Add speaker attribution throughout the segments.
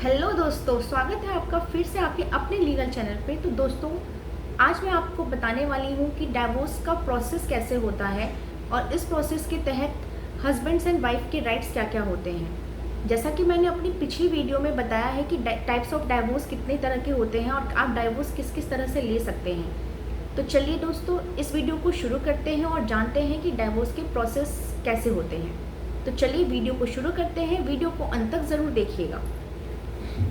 Speaker 1: Hello दोस्तों, स्वागत है आपका फिर से आपके अपने लीगल चैनल पे। तो दोस्तों, आज मैं आपको बताने वाली हूँ कि डाइवोर्स का प्रोसेस कैसे होता है और इस प्रोसेस के तहत हस्बैंड्स एंड वाइफ के राइट्स क्या क्या होते हैं। जैसा कि मैंने अपनी पिछली वीडियो में बताया है कि टाइप्स ऑफ डाइवोर्स कितने तरह के होते हैं और आप डाइवोर्स किस किस तरह से ले सकते हैं। तो चलिए दोस्तों, इस वीडियो को शुरू करते हैं और जानते हैं कि डाइवोर्स के प्रोसेस कैसे होते हैं। तो चलिए वीडियो को शुरू करते हैं। वीडियो को अंत तक ज़रूर देखिएगा।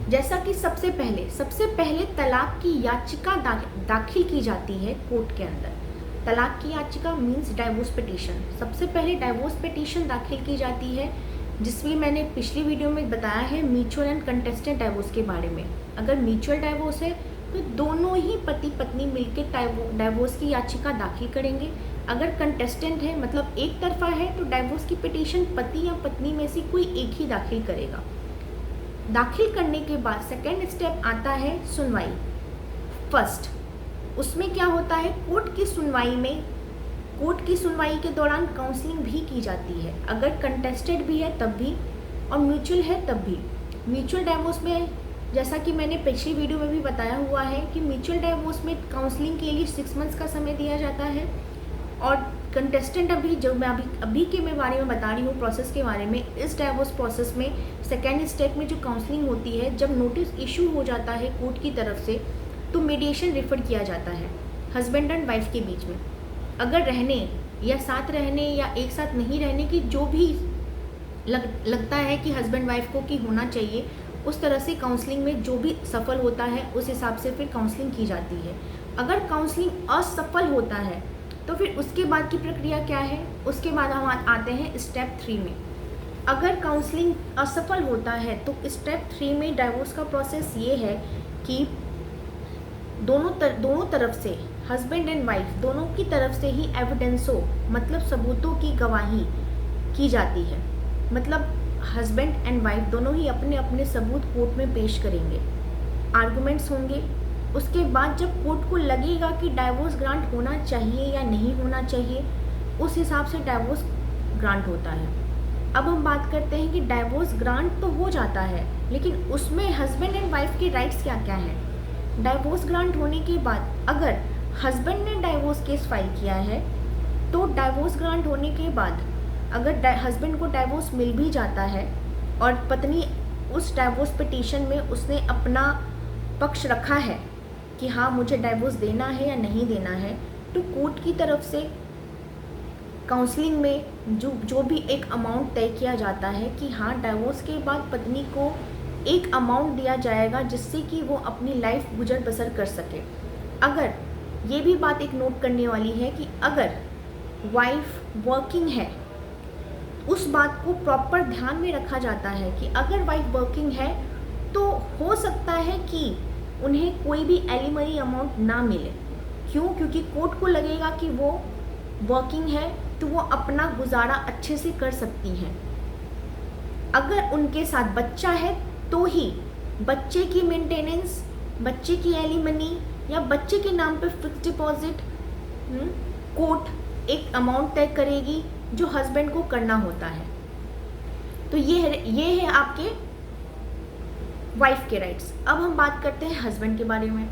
Speaker 1: जैसा कि सबसे पहले तलाक की याचिका दाखिल की जाती है कोर्ट के अंदर। तलाक की याचिका मींस डाइवोर्स पिटीशन। सबसे पहले डाइवोर्स पिटीशन दाखिल की जाती है, जिसमें मैंने पिछली वीडियो में बताया है म्यूचुअल एंड कंटेस्टेंट डाइवोर्स के बारे में। अगर म्यूचुअल डाइवोर्स है तो दोनों ही पति पत्नी मिलकर डाइवोर्स की याचिका दाखिल करेंगे। अगर कंटेस्टेंट है मतलब एक तरफा है तो डाइवोर्स की पिटीशन पति या पत्नी में से कोई एक ही दाखिल करेगा। दाखिल करने के बाद सेकेंड स्टेप आता है सुनवाई। फर्स्ट, उसमें क्या होता है, कोर्ट की सुनवाई के दौरान काउंसलिंग भी की जाती है। अगर कंटेस्टेड भी है तब भी और म्यूचुअल है तब भी। म्यूचुअल डाइवोर्स में, जैसा कि मैंने पिछली वीडियो में भी बताया हुआ है कि म्यूचुअल डाइवोर्स में काउंसलिंग के लिए 6 मंथ्स का समय दिया जाता है। और कंटेस्टेंट अभी जो मैं अभी के बारे में बता रही हूँ प्रोसेस के बारे में, इस डाइवोर्स प्रोसेस में सेकेंड स्टेप में जो काउंसलिंग होती है, जब नोटिस इशू हो जाता है कोर्ट की तरफ से तो मीडिएशन रेफर किया जाता है हस्बैंड एंड वाइफ के बीच में। अगर रहने या साथ रहने या एक साथ नहीं रहने की जो भी लगता है कि हस्बैंड वाइफ को कि होना चाहिए, उस तरह से काउंसलिंग में जो भी सफल होता है उस हिसाब से फिर काउंसलिंग की जाती है। अगर काउंसलिंग असफल होता है तो फिर उसके बाद की प्रक्रिया क्या है, उसके बाद हम आते हैं स्टेप 3 में। अगर काउंसलिंग असफल होता है तो स्टेप 3 में डाइवोर्स का प्रोसेस ये है कि दोनों तरफ से, हस्बैंड एंड वाइफ दोनों की तरफ से ही एविडेंसों मतलब सबूतों की गवाही की जाती है। मतलब हस्बैंड एंड वाइफ दोनों ही अपने अपने सबूत कोर्ट में पेश करेंगे, आर्गूमेंट्स होंगे। उसके बाद जब कोर्ट को लगेगा कि डाइवोर्स ग्रांट होना चाहिए या नहीं होना चाहिए, उस हिसाब से डाइवोर्स ग्रांट होता है। अब हम बात करते हैं कि डाइवोर्स ग्रांट तो हो जाता है, लेकिन उसमें हस्बैंड एंड वाइफ के राइट्स क्या क्या हैं। डाइवोर्स ग्रांट होने के बाद अगर हस्बैंड ने डाइवोर्स केस फाइल किया है तो डाइवोर्स ग्रांट होने के बाद अगर हस्बैंड को डाइवोर्स मिल भी जाता है और पत्नी उस डाइवोर्स पिटीशन में उसने अपना पक्ष रखा है कि हाँ मुझे डाइवोर्स देना है या नहीं देना है, तो कोर्ट की तरफ से काउंसलिंग में जो भी एक अमाउंट तय किया जाता है कि हाँ डाइवोर्स के बाद पत्नी को एक अमाउंट दिया जाएगा जिससे कि वो अपनी लाइफ गुजर बसर कर सके। अगर ये भी बात एक नोट करने वाली है कि अगर वाइफ वर्किंग है, उस बात को प्रॉपर ध्यान में रखा जाता है कि अगर वाइफ वर्किंग है तो हो सकता है कि उन्हें कोई भी एलिमनी अमाउंट ना मिले। क्यों? क्योंकि कोर्ट को लगेगा कि वो वर्किंग है तो वो अपना गुजारा अच्छे से कर सकती हैं। अगर उनके साथ बच्चा है तो ही बच्चे की मेंटेनेंस, बच्चे की एलिमनी या बच्चे के नाम पे फिक्स डिपॉजिट कोर्ट एक अमाउंट तय करेगी जो हस्बैंड को करना होता है। तो ये है आपके वाइफ के राइट्स। अब हम बात करते हैं हस्बैंड के बारे में।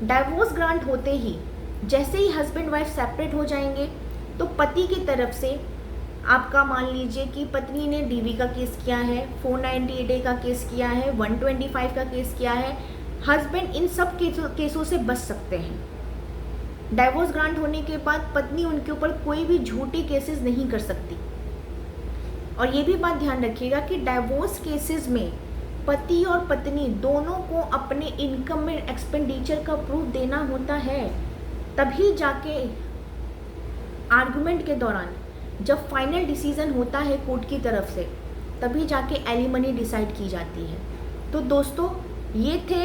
Speaker 1: डाइवोर्स ग्रांट होते ही जैसे ही हस्बैंड वाइफ सेपरेट हो जाएंगे तो पति की तरफ से, आपका मान लीजिए कि पत्नी ने डीवी का केस किया है, 498A का केस किया है, 125 का केस किया है, हस्बैंड इन सब केसों से बच सकते हैं। डाइवोर्स ग्रांट होने के बाद पत्नी उनके ऊपर कोई भी झूठी केसेस नहीं कर सकती। और ये भी बात ध्यान रखिएगा कि डाइवोर्स केसेस में पति और पत्नी दोनों को अपने इनकम में एक्सपेंडिचर का प्रूफ देना होता है। तभी जाके आर्गुमेंट के दौरान जब फाइनल डिसीजन होता है कोर्ट की तरफ से, तभी जाके एलिमनी डिसाइड की जाती है। तो दोस्तों, ये थे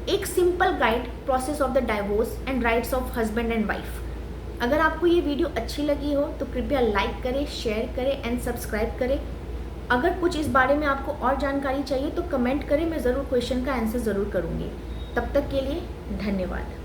Speaker 1: एक simple guide process of the divorce and rights of husband and wife. अगर आपको ये वीडियो अच्छी लगी हो तो कृपया लाइक करें, शेयर करें एंड सब्सक्राइब करें। अगर कुछ इस बारे में आपको और जानकारी चाहिए तो कमेंट करें, मैं ज़रूर क्वेश्चन का आंसर ज़रूर करूँगी। तब तक के लिए धन्यवाद।